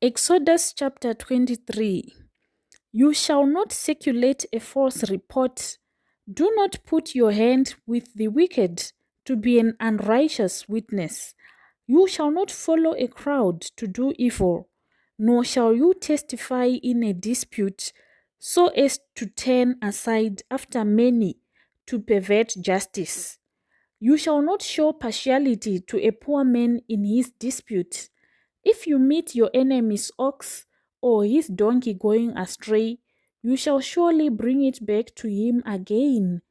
Exodus chapter 23. You shall not circulate a false report. Do not put your hand with the wicked to be an unrighteous witness. You shall not follow a crowd to do evil, nor shall you testify in a dispute so as to turn aside after many to pervert justice. You shall not show partiality to a poor man in his dispute. If you meet your enemy's ox or his donkey going astray, you shall surely bring it back to him again.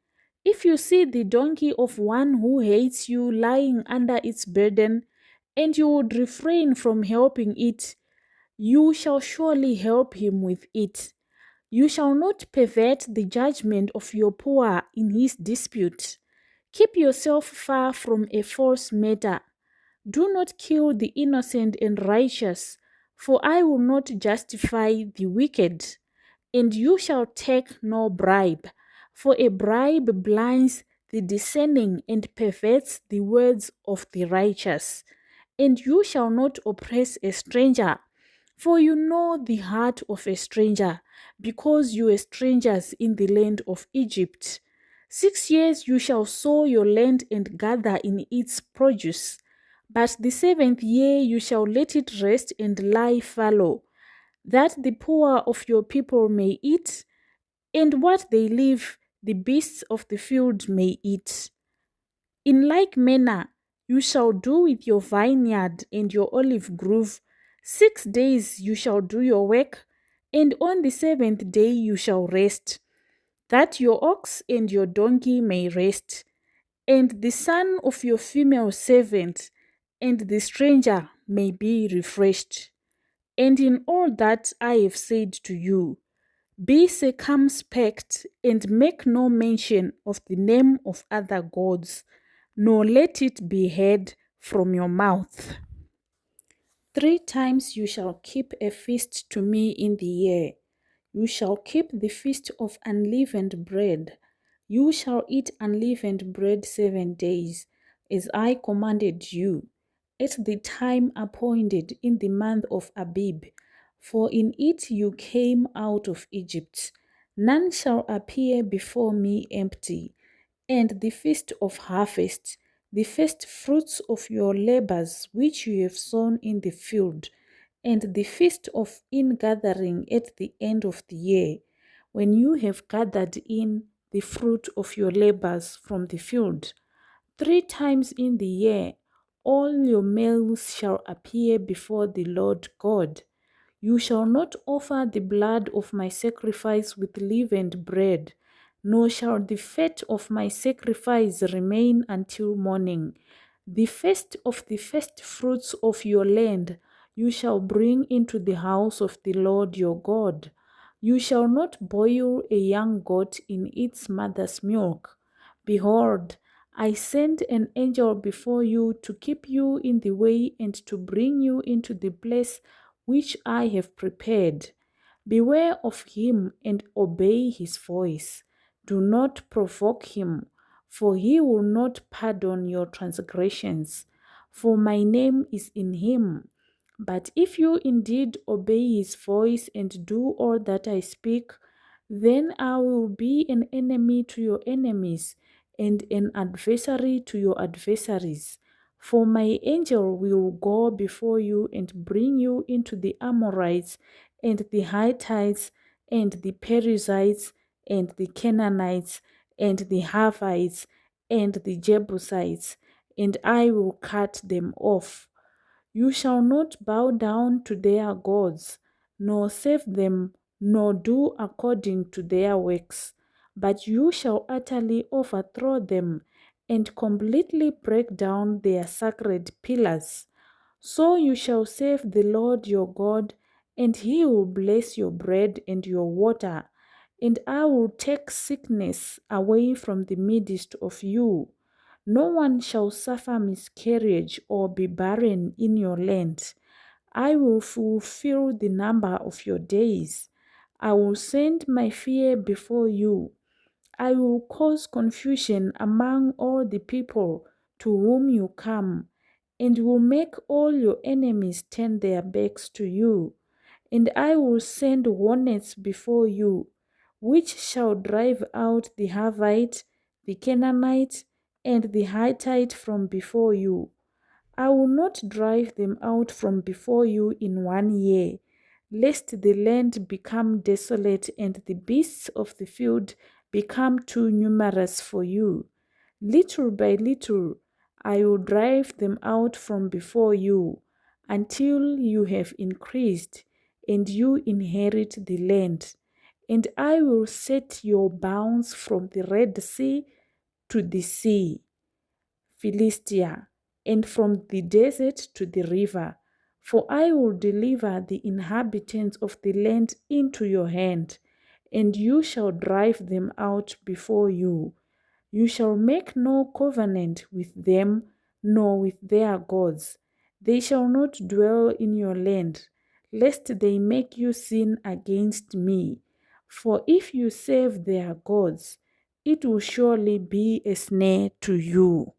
If you see the donkey of one who hates you lying under its burden, and you would refrain from helping it, you shall surely help him with it. You shall not pervert the judgment of your poor in his dispute. Keep yourself far from a false matter. Do not kill the innocent and righteous, for I will not justify the wicked. And you shall take no bribe, for a bribe blinds the discerning and perverts the words of the righteous. And you shall not oppress a stranger, for you know the heart of a stranger, because you were strangers in the land of Egypt. 6 years you shall sow your land and gather in its produce. But the 7th year you shall let it rest and lie fallow, that the poor of your people may eat, and what they leave the beasts of the field may eat. In like manner you shall do with your vineyard and your olive grove. 6 days you shall do your work, and on the 7th day you shall rest, that your ox and your donkey may rest, and the son of your female servant and the stranger may be refreshed. And in all that I have said to you, be circumspect and make no mention of the name of other gods, nor let it be heard from your mouth. 3 times you shall keep a feast to me in the year. You shall keep the feast of unleavened bread. You shall eat unleavened bread 7 days, as I commanded you, at the time appointed in the month of Abib, for in it you came out of Egypt. None shall appear before me empty. And the feast of harvest, the first fruits of your labors which you have sown in the field, and the feast of ingathering at the end of the year, when you have gathered in the fruit of your labors from the field. 3 times in the year all your males shall appear before the Lord God. You shall not offer the blood of my sacrifice with leavened bread, nor shall the fat of my sacrifice remain until morning. The first of the first fruits of your land you shall bring into the house of the Lord your God. You shall not boil a young goat in its mother's milk. Behold, I send an angel before you to keep you in the way and to bring you into the place which I have prepared. Beware of him and obey his voice. Do not provoke him, for he will not pardon your transgressions, for my name is in him. But if you indeed obey his voice and do all that I speak, then I will be an enemy to your enemies and an adversary to your adversaries. For my angel will go before you and bring you into the Amorites and the Hittites and the Perizzites and the Canaanites and the Havites and the Jebusites, and I will cut them off. You shall not bow down to their gods, nor serve them, nor do according to their works, but you shall utterly overthrow them and completely break down their sacred pillars. So you shall serve the Lord your God, and he will bless your bread and your water, and I will take sickness away from the midst of you. No one shall suffer miscarriage or be barren in your land. I will fulfill the number of your days. I will send my fear before you. I will cause confusion among all the people to whom you come, and will make all your enemies turn their backs to you. And I will send hornets before you, which shall drive out the Hivite, the Canaanite, and the Hittite from before you. I will not drive them out from before you in 1 year, lest the land become desolate and the beasts of the field become too numerous for you. Little by little I will drive them out from before you, until you have increased and you inherit the land. And I will set your bounds from the Red Sea to the sea, Philistia, and from the desert to the river. For I will deliver the inhabitants of the land into your hand, and you shall drive them out before you. You shall make no covenant with them, nor with their gods. They shall not dwell in your land, lest they make you sin against me. For if you serve their gods, it will surely be a snare to you.